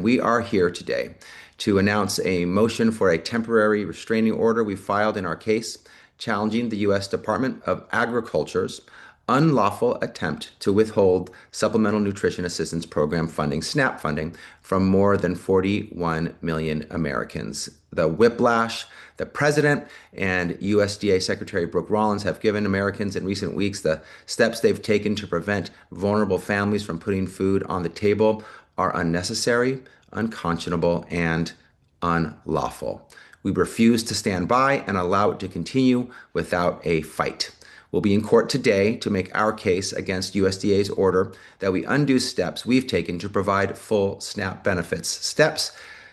We are here today to announce a motion for a temporary restraining order we filed in our case challenging the U.S. Department of Agriculture's unlawful attempt to withhold Supplemental Nutrition Assistance Program funding, SNAP funding, from more than 41 million Americans. The whiplash the President and USDA Secretary Brooke Rollins have given Americans in recent weeks, the steps they've taken to prevent vulnerable families from putting food on the table, are unnecessary, unconscionable, and unlawful. We refuse to stand by and allow it to continue without a fight. We'll be in court today to make our case against USDA's order that we undo steps we've taken to provide full SNAP benefits, steps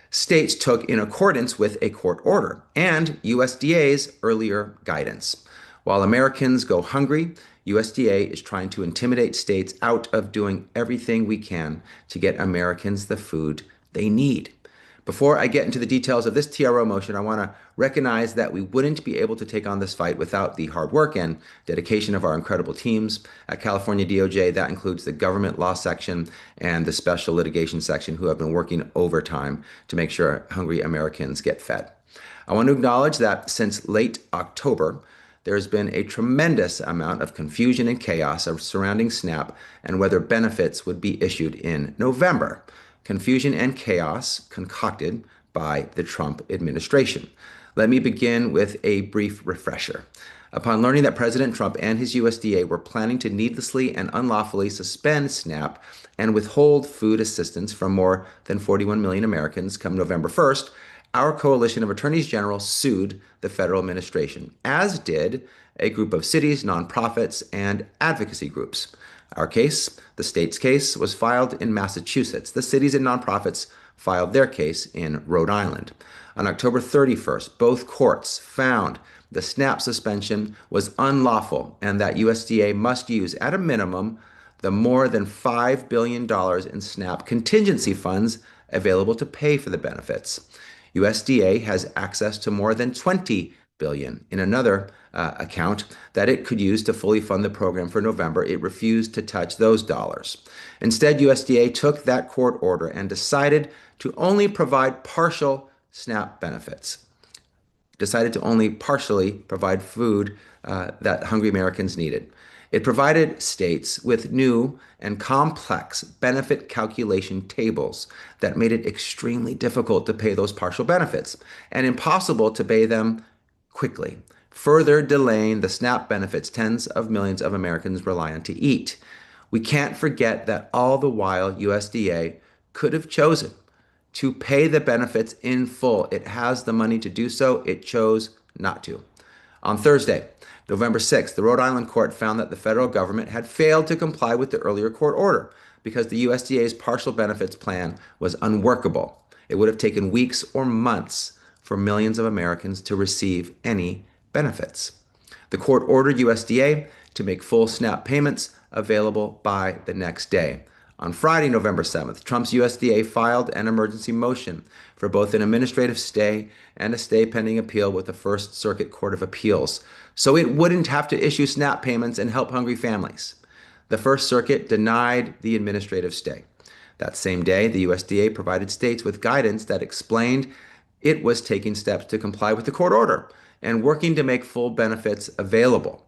states took in accordance with a court order and USDA's earlier guidance. While Americans go hungry, USDA is trying to intimidate states out of doing everything we can to get Americans the food they need. Before I get into the details of this TRO motion, I want to recognize that we wouldn't be able to take on this fight without the hard work and dedication of our incredible teams at California DOJ. That includes the government law section and the special litigation section, who have been working overtime to make sure hungry Americans get fed. I want to acknowledge that since late October, there's been a tremendous amount of confusion and chaos surrounding SNAP and whether benefits would be issued in November. Confusion and chaos concocted by the Trump administration. Let me begin with a brief refresher. Upon learning that President Trump and his USDA were planning to needlessly and unlawfully suspend SNAP and withhold food assistance from more than 41 million Americans come November 1st, our coalition of attorneys general sued the federal administration, as did a group of cities, nonprofits, and advocacy groups. Our case, the state's case, was filed in Massachusetts. The cities and nonprofits filed their case in Rhode Island. On October 31st, both courts found the SNAP suspension was unlawful and that USDA must use, at a minimum, the more than $5 billion in SNAP contingency funds available to pay for the benefits. USDA has access to more than $20 billion in another account that it could use to fully fund the program for November. It refused to touch those dollars. Instead, USDA took that court order and decided to only provide partial SNAP benefits, decided to only partially provide food that hungry Americans needed. It provided states with new and complex benefit calculation tables that made it extremely difficult to pay those partial benefits and impossible to pay them quickly, further delaying the SNAP benefits tens of millions of Americans rely on to eat. We can't forget that all the while USDA could have chosen to pay the benefits in full. It has the money to do so. It chose not to. On Thursday, November 6th, the Rhode Island court found that the federal government had failed to comply with the earlier court order because the USDA's partial benefits plan was unworkable. It would have taken weeks or months for millions of Americans to receive any benefits. The court ordered USDA to make full SNAP payments available by the next day. On Friday, November 7th, Trump's USDA filed an emergency motion for both an administrative stay and a stay pending appeal with the First Circuit Court of Appeals, so it wouldn't have to issue SNAP payments and help hungry families. The First Circuit denied the administrative stay. That same day, the USDA provided states with guidance that explained it was taking steps to comply with the court order and working to make full benefits available.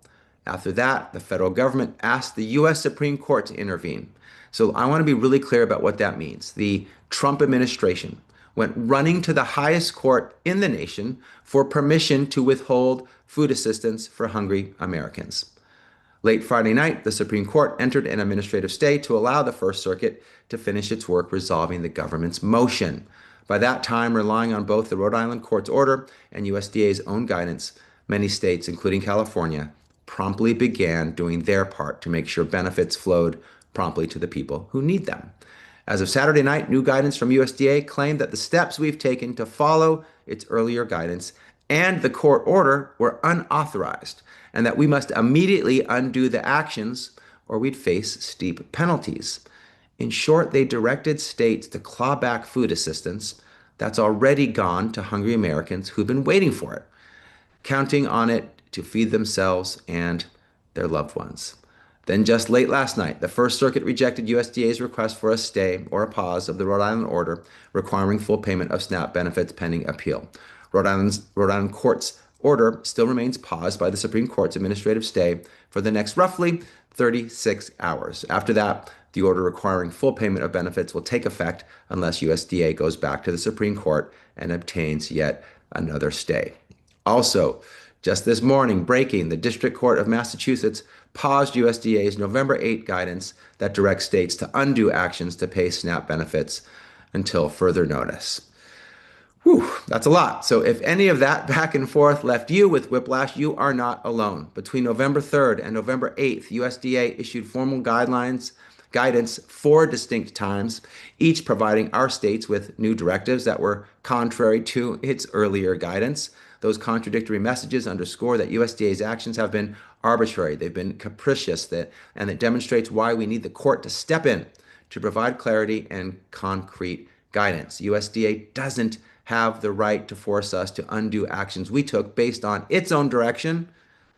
After that, the federal government asked the U.S. Supreme Court to intervene. So I want to be really clear about what that means. The Trump administration went running to the highest court in the nation for permission to withhold food assistance for hungry Americans. Late Friday night, the Supreme Court entered an administrative stay to allow the First Circuit to finish its work resolving the government's motion. By that time, relying on both the Rhode Island court's order and USDA's own guidance, many states, including California, promptly began doing their part to make sure benefits flowed promptly to the people who need them. As of Saturday night, new guidance from USDA claimed that the steps we've taken to follow its earlier guidance and the court order were unauthorized, and that we must immediately undo the actions or we'd face steep penalties. In short, they directed states to claw back food assistance that's already gone to hungry Americans who've been waiting for it, counting on it to feed themselves and their loved ones. Then, just late last night, the First Circuit rejected USDA's request for a stay or a pause of the Rhode Island order requiring full payment of SNAP benefits pending appeal. Rhode Island court's order still remains paused by the Supreme Court's administrative stay for the next roughly 36 hours. After that, the order requiring full payment of benefits will take effect unless USDA goes back to the Supreme Court and obtains yet another stay. Also, just this morning, breaking, the District Court of Massachusetts paused USDA's November 8 guidance that directs states to undo actions to pay SNAP benefits until further notice. Whew, that's a lot. So if any of that back and forth left you with whiplash, you are not alone. Between November 3rd and November 8th, USDA issued formal guidance 4 distinct times, each providing our states with new directives that were contrary to its earlier guidance. Those contradictory messages underscore that USDA's actions have been arbitrary, they've been capricious, and it demonstrates why we need the court to step in to provide clarity and concrete guidance. USDA doesn't have the right to force us to undo actions we took based on its own direction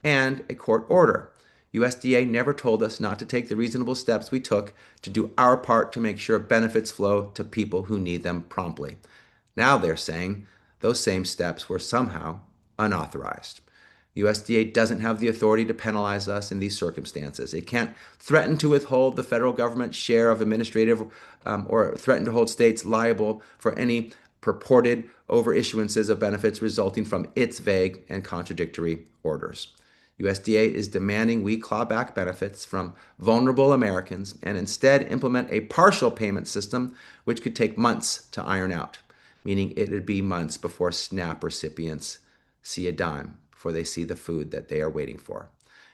and a court order. USDA never told us not to take the reasonable steps we took to do our part to make sure benefits flow to people who need them promptly. Now they're saying those same steps were somehow unauthorized. USDA doesn't have the authority to penalize us in these circumstances. It can't threaten to withhold the federal government's share of administrative or threaten to hold states liable for any purported overissuances of benefits resulting from its vague and contradictory orders. USDA is demanding we claw back benefits from vulnerable Americans and instead implement a partial payment system which could take months to iron out, meaning it would be months before SNAP recipients see a dime, before they see the food that they are waiting for.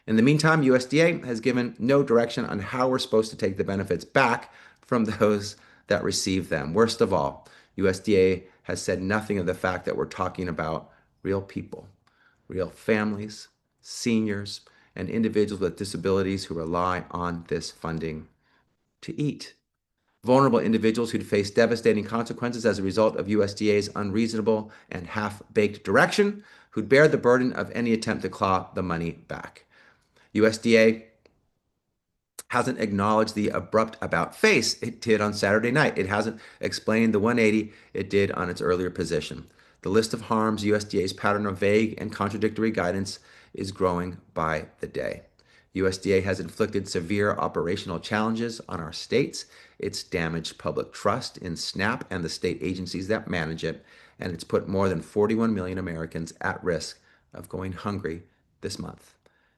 In the meantime, USDA has given no direction on how we're supposed to take the benefits back from those that receive them. Worst of all, USDA has said nothing of the fact that we're talking about real people, real families, seniors, and individuals with disabilities who rely on this funding to eat. Vulnerable individuals who'd face devastating consequences as a result of USDA's unreasonable and half-baked direction, who'd bear the burden of any attempt to claw the money back. USDA hasn't acknowledged the abrupt about face it did on Saturday night. It hasn't explained the 180 it did on its earlier position. The list of harms USDA's pattern of vague and contradictory guidance is growing by the day. USDA has inflicted severe operational challenges on our states. It's damaged public trust in SNAP and the state agencies that manage it, and it's put more than 41 million Americans at risk of going hungry this month.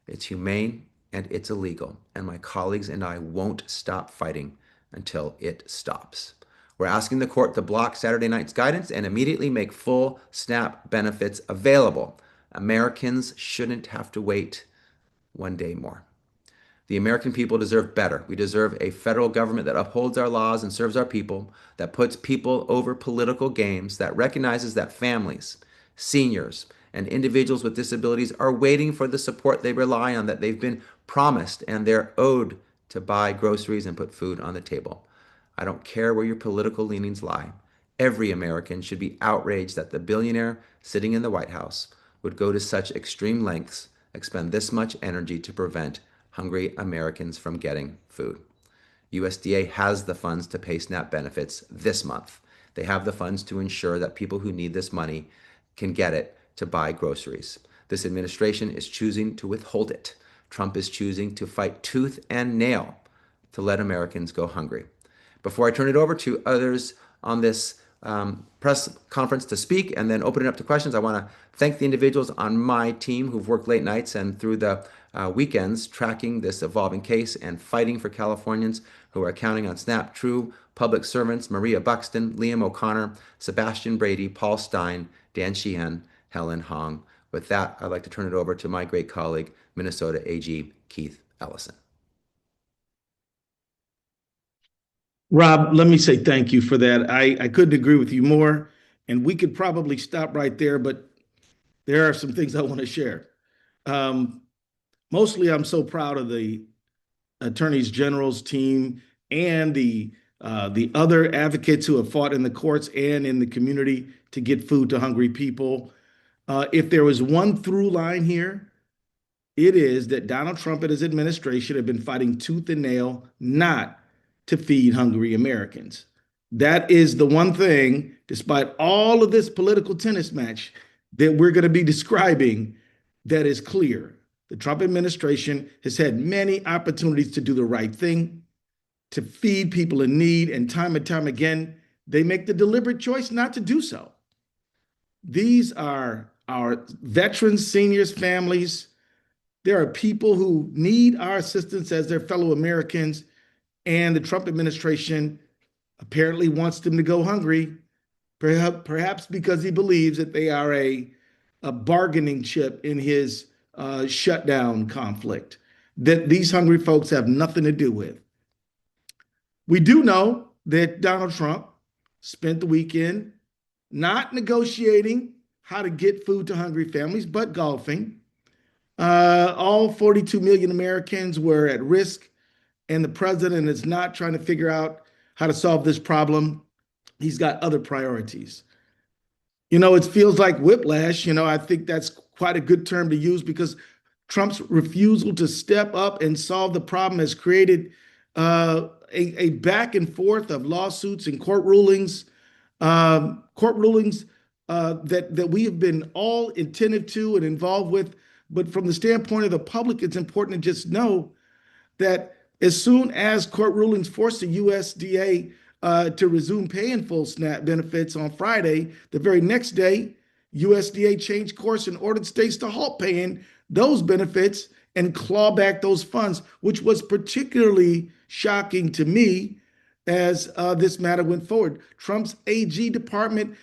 It's humane and it's illegal, and my colleagues and I won't stop fighting until it stops. We're asking the court to block Saturday night's guidance and immediately make full SNAP benefits available. Americans shouldn't have to wait one day more. The American people deserve better. We deserve a federal government that upholds our laws and serves our people, that puts people over political games, that recognizes that families, seniors, and individuals with disabilities are waiting for the support they rely on, that they've been promised, and they're owed to buy groceries and put food on the table. I don't care where your political leanings lie. Every American should be outraged that the billionaire sitting in the White House would go to such extreme lengths, expend this much energy to prevent hungry Americans from getting food. USDA has the funds to pay SNAP benefits this month. They have the funds to ensure that people who need this money can get it to buy groceries. This administration is choosing to withhold it. Trump is choosing to fight tooth and nail to let Americans go hungry. Before I turn it over to others on this press conference to speak and then open it up to questions, I want to thank the individuals on my team who've worked late nights and through the weekends tracking this evolving case and fighting for Californians who are counting on SNAP. True public servants: Maria Buxton, Liam O'Connor, Sebastian Brady, Paul Stein, Dan Sheehan, Helen Hong. With that, I'd like to turn it over to my great colleague, Minnesota AG Keith Ellison. Rob, let me say thank you for that. I couldn't agree with you more, and we could probably stop right there, but there are some things I want to share. Mostly, I'm so proud of the attorneys general's team and the other advocates who have fought in the courts and in the community to get food to hungry people. If there was one through line here, it is that Donald Trump and his administration have been fighting tooth and nail not to feed hungry Americans. That is the one thing, despite all of this political tennis match that we're going to be describing, that is clear. The Trump administration has had many opportunities to do the right thing, to feed people in need, and time again, they make the deliberate choice not to do so. These are our veterans, seniors, families. There are people who need our assistance as their fellow Americans, and the Trump administration apparently wants them to go hungry, perhaps because he believes that they are a bargaining chip in his shutdown conflict that these hungry folks have nothing to do with. We do know that Donald Trump spent the weekend not negotiating how to get food to hungry families, but golfing. All 42 million Americans were at risk, and the president is not trying to figure out how to solve this problem. He's got other priorities. It feels like whiplash. I think that's quite a good term to use because Trump's refusal to step up and solve the problem has created a back and forth of lawsuits and court rulings that we have been all attentive to and involved with. But from the standpoint of the public, it's important to just know that as soon as court rulings forced the USDA to resume paying full SNAP benefits on Friday, the very next day, USDA changed course and ordered states to halt paying those benefits and claw back those funds, which was particularly shocking to me as this matter went forward. Trump's Ag department,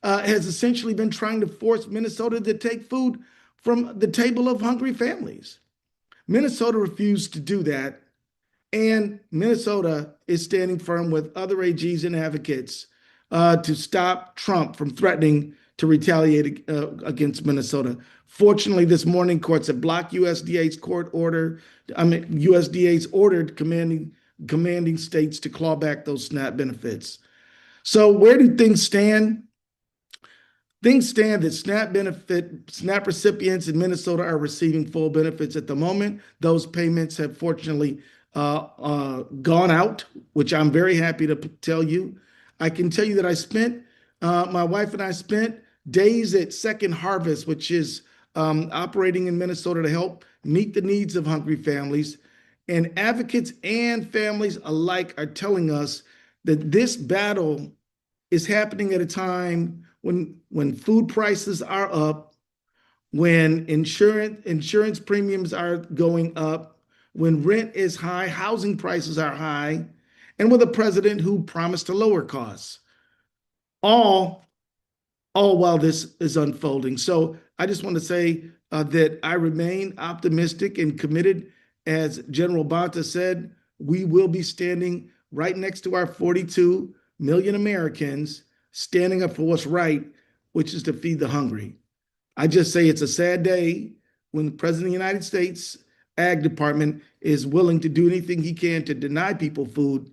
has essentially been trying to force Minnesota to take food from the table of hungry families. Minnesota refused to do that, and Minnesota is standing firm with other AGs and advocates to stop Trump from threatening to retaliate against Minnesota. Fortunately, this morning, courts have blocked USDA's USDA's ordered commanding states to claw back those SNAP benefits. So where do things stand? Things stand that SNAP recipients in Minnesota are receiving full benefits at the moment. Those payments have fortunately gone out, which I'm very happy to tell you. I can tell you that my wife and I spent days at Second Harvest, which is operating in Minnesota to help meet the needs of hungry families. And advocates and families alike are telling us that this battle is happening at a time when food prices are up, when insurance premiums are going up, when rent is high, housing prices are high, and with a president who promised to lower costs. All while this is unfolding. So I just want to say that I remain optimistic and committed. As General Bonta said, we will be standing right next to our 42 million Americans, standing up for what's right, which is to feed the hungry. I just say it's a sad day when the President of the United States Ag Department is willing to do anything he can to deny people food,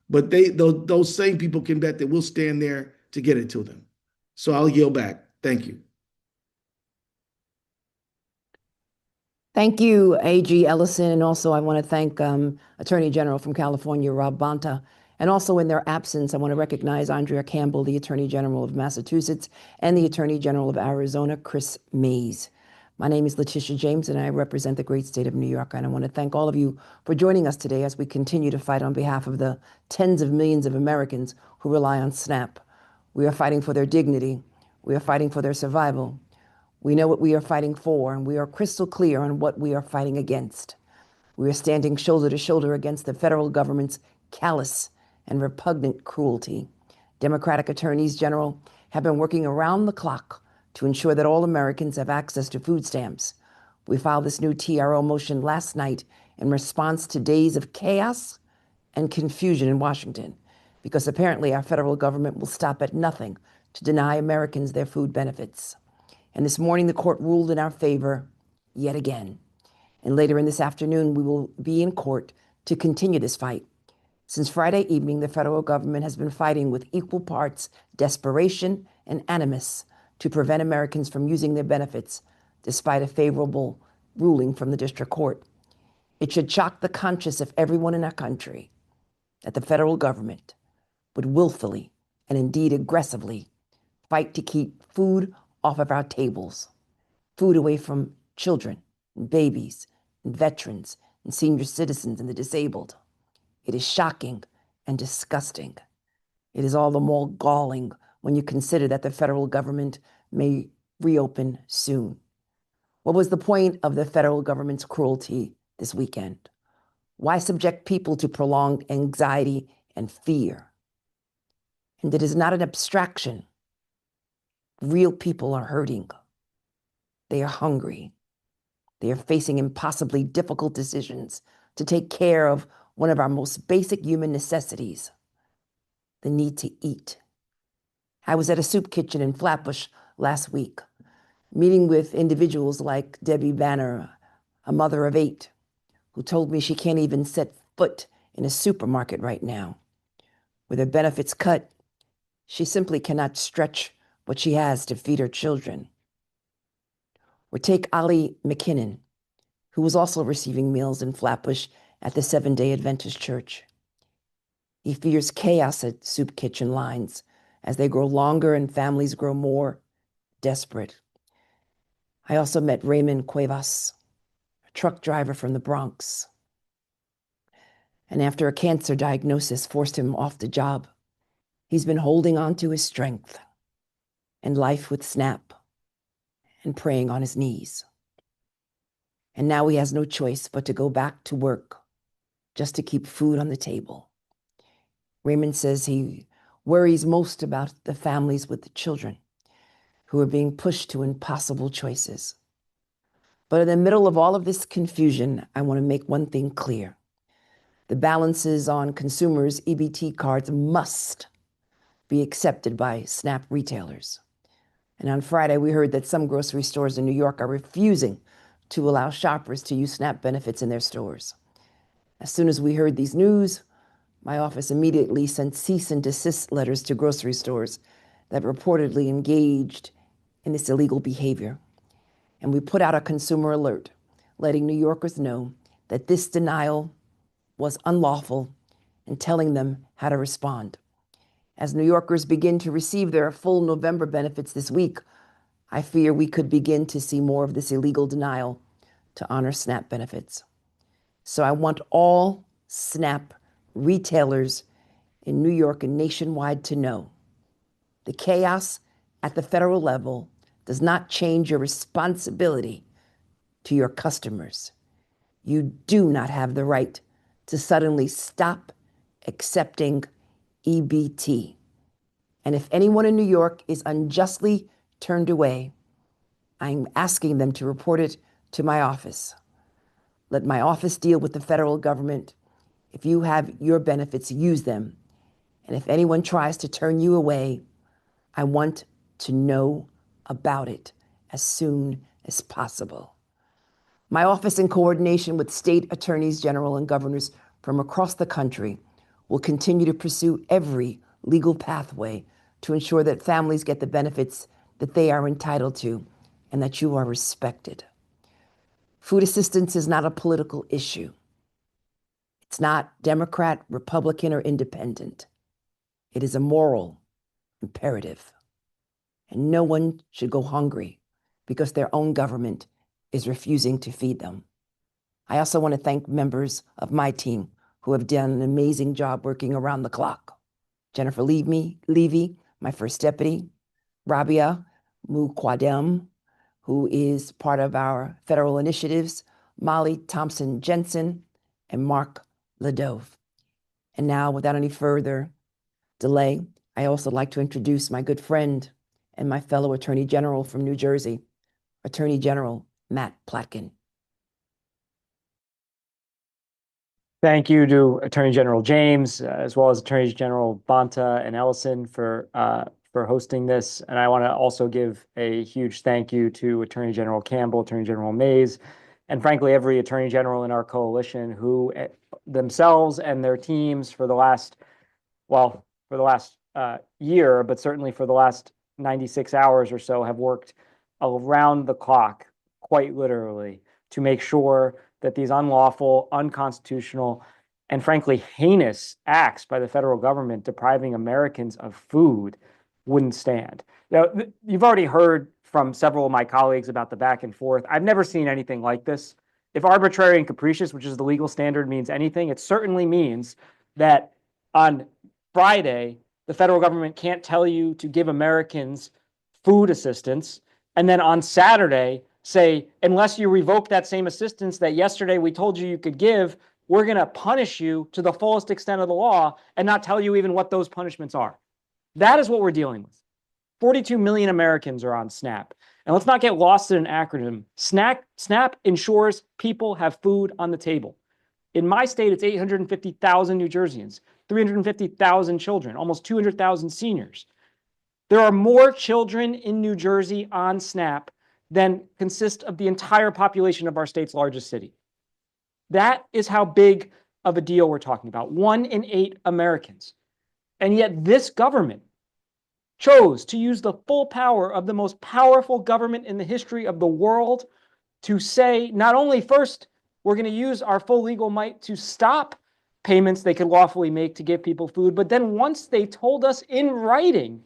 but those same people can bet that we'll stand there to get it to them. So I'll yield back. Thank you. Thank you, AG Ellison. And also I want to thank Attorney General from California, Rob Bonta. And also in their absence, I want to recognize Andrea Campbell, the Attorney General of Massachusetts, and the Attorney General of Arizona, Chris Mays. My name is Letitia James, and I represent the great state of New York. And I want to thank all of you for joining us today as we continue to fight on behalf of the tens of millions of Americans who rely on SNAP. We are fighting for their dignity. We are fighting for their survival. We know what we are fighting for, and we are crystal clear on what we are fighting against. We are standing shoulder to shoulder against the federal government's callous and repugnant cruelty. Democratic attorneys general have been working around the clock to ensure that all Americans have access to food stamps. We filed this new TRO motion last night in response to days of chaos and confusion in Washington, because apparently our federal government will stop at nothing to deny Americans their food benefits. And this morning, the court ruled in our favor yet again. And later in this afternoon, we will be in court to continue this fight. Since Friday evening, the federal government has been fighting with equal parts desperation and animus to prevent Americans from using their benefits, despite a favorable ruling from the district court. It should shock the conscience of everyone in our country that the federal government would willfully and indeed aggressively fight to keep food off of our tables, food away from children and babies and veterans and senior citizens and the disabled. It is shocking and disgusting. It is all the more galling when you consider that the federal government may reopen soon. What was the point of the federal government's cruelty this weekend? Why subject people to prolonged anxiety and fear? And it is not an abstraction. Real people are hurting. They are hungry. They are facing impossibly difficult decisions to take care of one of our most basic human necessities, the need to eat. I was at a soup kitchen in Flatbush last week, meeting with individuals like Debbie Banner, a mother of 8, who told me she can't even set foot in a supermarket right now. With her benefits cut, she simply cannot stretch what she has to feed her children. Or take Ali McKinnon, who was also receiving meals in Flatbush at the Seventh-day Adventist Church. He fears chaos at soup kitchen lines as they grow longer and families grow more desperate. I also met Raymond Cuevas, a truck driver from the Bronx. And after a cancer diagnosis forced him off the job, he's been holding on to his strength and life with SNAP and praying on his knees. And now he has no choice but to go back to work just to keep food on the table. Raymond says he worries most about the families with the children who are being pushed to impossible choices. But in the middle of all of this confusion, I want to make one thing clear. The balances on consumers' EBT cards must be accepted by SNAP retailers. And on Friday, we heard that some grocery stores in New York are refusing to allow shoppers to use SNAP benefits in their stores. As soon as we heard these news, my office immediately sent cease and desist letters to grocery stores that reportedly engaged in this illegal behavior. And we put out a consumer alert, letting New Yorkers know that this denial was unlawful and telling them how to respond. As New Yorkers begin to receive their full November benefits this week, I fear we could begin to see more of this illegal denial to honor SNAP benefits. So I want all SNAP retailers in New York and nationwide to know the chaos at the federal level does not change your responsibility to your customers. You do not have the right to suddenly stop accepting EBT. And if anyone in New York is unjustly turned away, I'm asking them to report it to my office. Let my office deal with the federal government. If you have your benefits, use them. And if anyone tries to turn you away, I want to know about it as soon as possible. My office, in coordination with state attorneys general and governors from across the country, will continue to pursue every legal pathway to ensure that families get the benefits that they are entitled to and that you are respected. Food assistance is not a political issue. It's not Democrat, Republican, or independent. It is a moral imperative. And no one should go hungry because their own government is refusing to feed them. I also want to thank members of my team who have done an amazing job working around the clock. Jennifer Levy, my first deputy, Rabia Mukwadem, who is part of our federal initiatives, Molly Thompson Jensen, and Mark Ladove. And now, without any further delay, I also like to introduce my good friend and my fellow Attorney General from New Jersey, Attorney General Matt Platkin. Thank you to Attorney General James, as well as Attorneys General Bonta and Ellison for hosting this. And I want to also give a huge thank you to Attorney General Campbell, Attorney General Mays, and frankly, every Attorney General in our coalition who themselves and their teams for the last year, but certainly for the last 96 hours or so, have worked around the clock, quite literally, to make sure that these unlawful, unconstitutional, and frankly heinous acts by the federal government depriving Americans of food wouldn't stand. Now, you've already heard from several of my colleagues about the back and forth. I've never seen anything like this. If arbitrary and capricious, which is the legal standard, means anything, it certainly means that on Friday, the federal government can't tell you to give Americans food assistance, and then on Saturday say, unless you revoke that same assistance that yesterday we told you could give, we're going to punish you to the fullest extent of the law and not tell you even what those punishments are. That is what we're dealing with. 42 million Americans are on SNAP. And let's not get lost in an acronym. SNAP ensures people have food on the table. In my state, it's 850,000 New Jerseyans, 350,000 children, almost 200,000 seniors. There are more children in New Jersey on SNAP than consist of the entire population of our state's largest city. That is how big of a deal we're talking about. 1 in 8 Americans. And yet this government chose to use the full power of the most powerful government in the history of the world to say, not only first, we're going to use our full legal might to stop payments they could lawfully make to give people food, but then once they told us in writing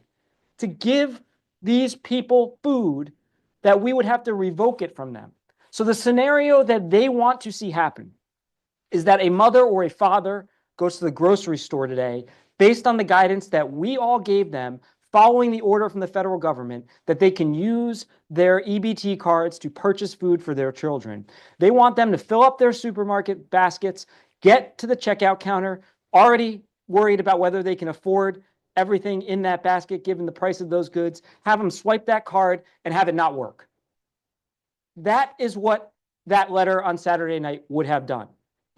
to give these people food, that we would have to revoke it from them. So the scenario that they want to see happen is that a mother or a father goes to the grocery store today based on the guidance that we all gave them following the order from the federal government that they can use their EBT cards to purchase food for their children. They want them to fill up their supermarket baskets, get to the checkout counter, already worried about whether they can afford everything in that basket given the price of those goods, have them swipe that card and have it not work. That is what that letter on Saturday night would have done,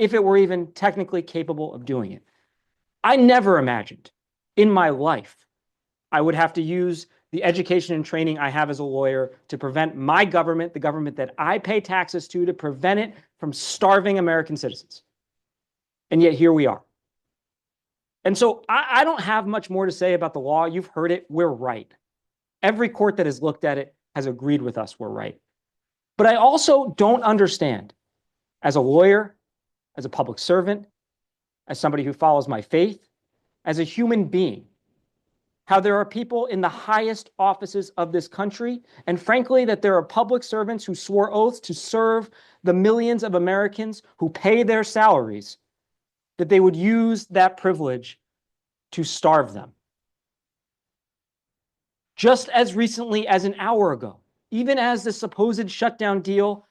if it were even technically capable of doing it. I never imagined in my life I would have to use the education and training I have as a lawyer to prevent my government, the government that I pay taxes to prevent it from starving American citizens. And yet here we are. And so I don't have much more to say about the law. You've heard it. We're right. Every court that has looked at it has agreed with us we're right. But I also don't understand, as a lawyer, as a public servant, as somebody who follows my faith, as a human being, how there are people in the highest offices of this country, and frankly, that there are public servants who swore oaths to serve the millions of Americans who pay their salaries, that they would use that privilege to starve them. Just as recently as an hour ago, even as the supposed shutdown deal,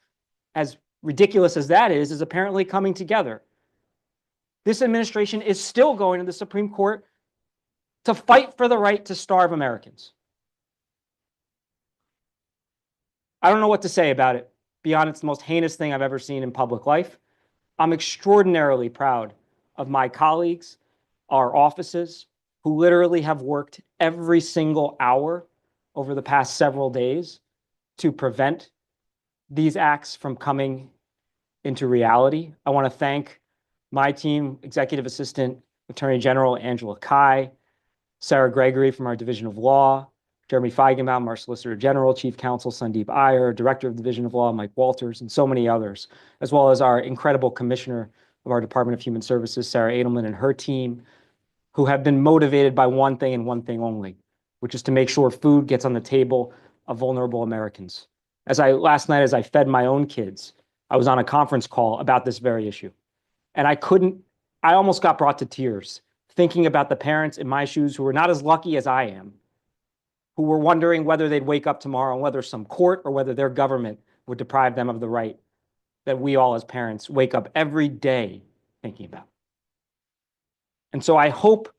as ridiculous as that is apparently coming together, this administration is still going to the Supreme Court to fight for the right to starve Americans. I don't know what to say about it beyond it's the most heinous thing I've ever seen in public life. I'm extraordinarily proud of my colleagues, our offices, who literally have worked every single hour over the past several days to prevent these acts from coming into reality. I want to thank my team, Executive Assistant Attorney General Angela Kai, Sarah Gregory from our Division of Law, Jeremy Feigenbaum, our Solicitor General, Chief Counsel Sandeep Iyer, Director of the Division of Law, Mike Walters, and so many others, as well as our incredible Commissioner of our Department of Human Services, Sarah Edelman, and her team, who have been motivated by one thing and one thing only, which is to make sure food gets on the table of vulnerable Americans. Last night, as I fed my own kids, I was on a conference call about this very issue. And I almost got brought to tears thinking about the parents in my shoes who were not as lucky as I am, who were wondering whether they'd wake up tomorrow and whether some court or whether their government would deprive them of the right that we all as parents wake up every day thinking about. And so I hope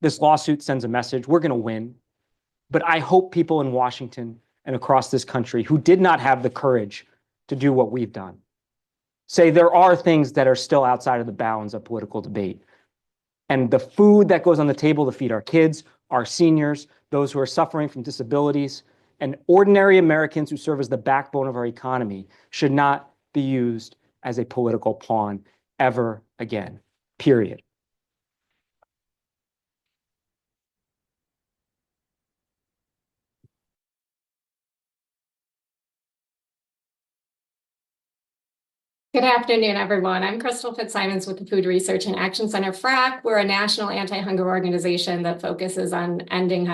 this lawsuit sends a message. We're going to win. But I hope people in Washington and across this country who did not have the courage to do what we've done say there are things that are still outside of the bounds of political debate. And the food that goes on the table to feed our kids, our seniors, those who are suffering from disabilities, and ordinary Americans who serve as the backbone of our economy should not be used as a political pawn ever again, period. Good afternoon, everyone. I'm Crystal Fitzsimons with the Food Research and Action Center, FRAC. We're a national anti-hunger organization that focuses on ending hunger